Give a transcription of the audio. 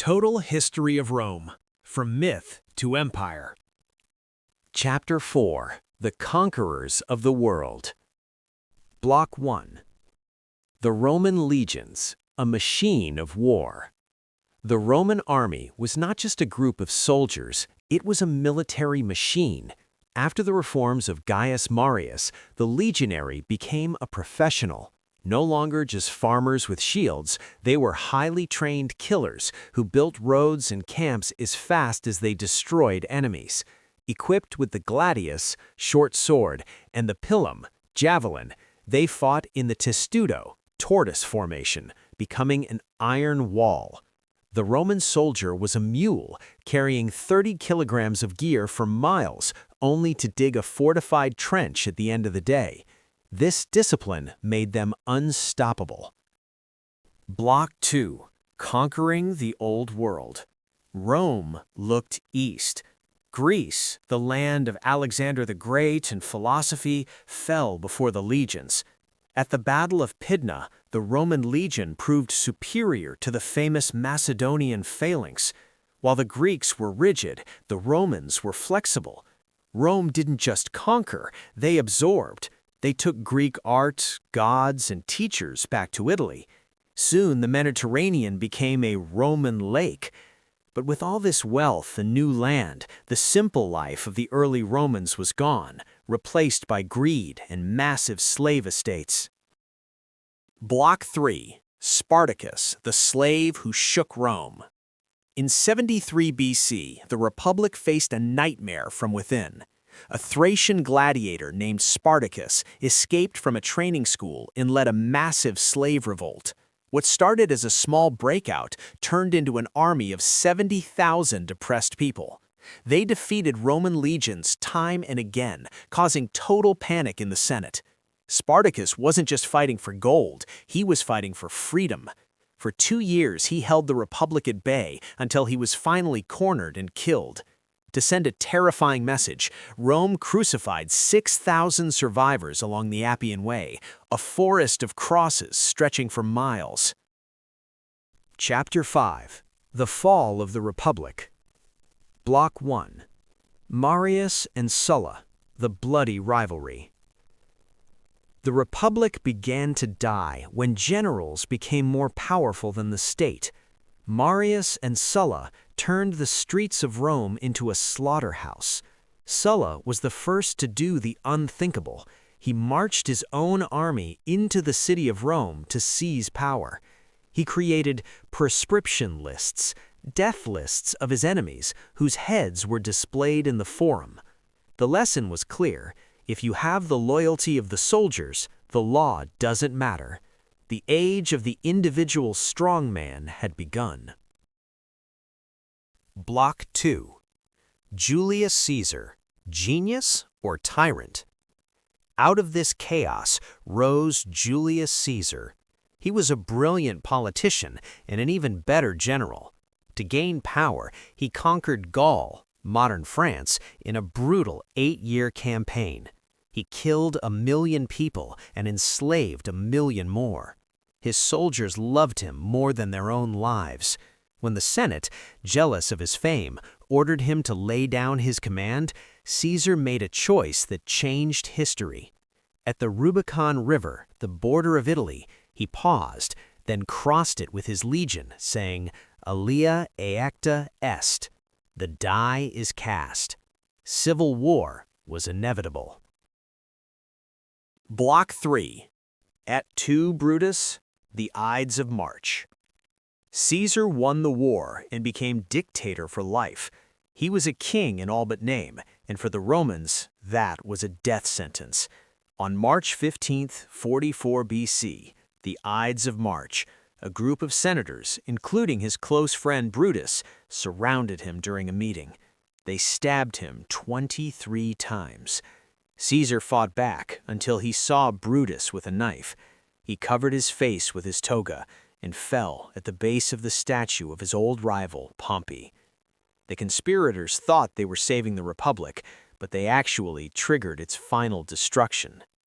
Total History of Rome, from Myth to Empire. Chapter 4. The Conquerors of the World. Block 1. The Roman Legions, a machine of war. The Roman army was not just a group of soldiers, it was a military machine. After the reforms of Gaius Marius, the legionary became a professional. No longer just farmers with shields, they were highly trained killers who built roads and camps as fast as they destroyed enemies. Equipped with the gladius, short sword, and the pilum, javelin, they fought in the testudo, tortoise formation, becoming an iron wall. The Roman soldier was a mule, carrying 30 kilograms of gear for miles, only to dig a fortified trench at the end of the day. This discipline made them unstoppable. Block 2. Conquering the Old World. Rome looked east. Greece, the land of Alexander the Great and philosophy, fell before the legions. At the Battle of Pydna, the Roman legion proved superior to the famous Macedonian Phalanx. While the Greeks were rigid, the Romans were flexible. Rome didn't just conquer, they absorbed. They took Greek art, gods, and teachers back to Italy. Soon the Mediterranean became a Roman lake. But with all this wealth and new land, the simple life of the early Romans was gone, replaced by greed and massive slave estates. Block 3. Spartacus, the slave who shook Rome. In 73 BC, the Republic faced a nightmare from within. A Thracian gladiator named Spartacus escaped from a training school and led a massive slave revolt. What started as a small breakout turned into an army of 70,000 oppressed people. They defeated Roman legions time and again, causing total panic in the Senate. Spartacus wasn't just fighting for gold, he was fighting for freedom. For 2 years, he held the Republic at bay until he was finally cornered and killed. To send a terrifying message, Rome crucified 6,000 survivors along the Appian Way, a forest of crosses stretching for miles. Chapter 5. The Fall of the Republic. Block 1. Marius and Sulla, the bloody rivalry. The Republic began to die when generals became more powerful than the state. Marius and Sulla turned the streets of Rome into a slaughterhouse. Sulla was the first to do the unthinkable. He marched his own army into the city of Rome to seize power. He created proscription lists, death lists of his enemies, whose heads were displayed in the forum. The lesson was clear: if you have the loyalty of the soldiers, the law doesn't matter. The age of the individual strongman had begun. Block 2. Julius Caesar, genius or tyrant? Out of this chaos rose Julius Caesar. He was a brilliant politician and an even better general. To gain power, he conquered Gaul, modern France, in a brutal 8-year campaign. He killed 1 million people and enslaved 1 million more. His soldiers loved him more than their own lives. When the Senate, jealous of his fame, ordered him to lay down his command, Caesar made a choice that changed history. At the Rubicon River, the border of Italy, he paused, then crossed it with his legion, saying, "Alia aecta est." The die is cast. Civil war was inevitable. Block 3. Et tu, Brutus? The Ides of March. Caesar won the war and became dictator for life. He was a king in all but name, and for the Romans, that was a death sentence. On March 15, 44 BC, the Ides of March, a group of senators, including his close friend Brutus, surrounded him during a meeting. They stabbed him 23 times. Caesar fought back until he saw Brutus with a knife. He covered his face with his toga and fell at the base of the statue of his old rival, Pompey. The conspirators thought they were saving the Republic, but they actually triggered its final destruction.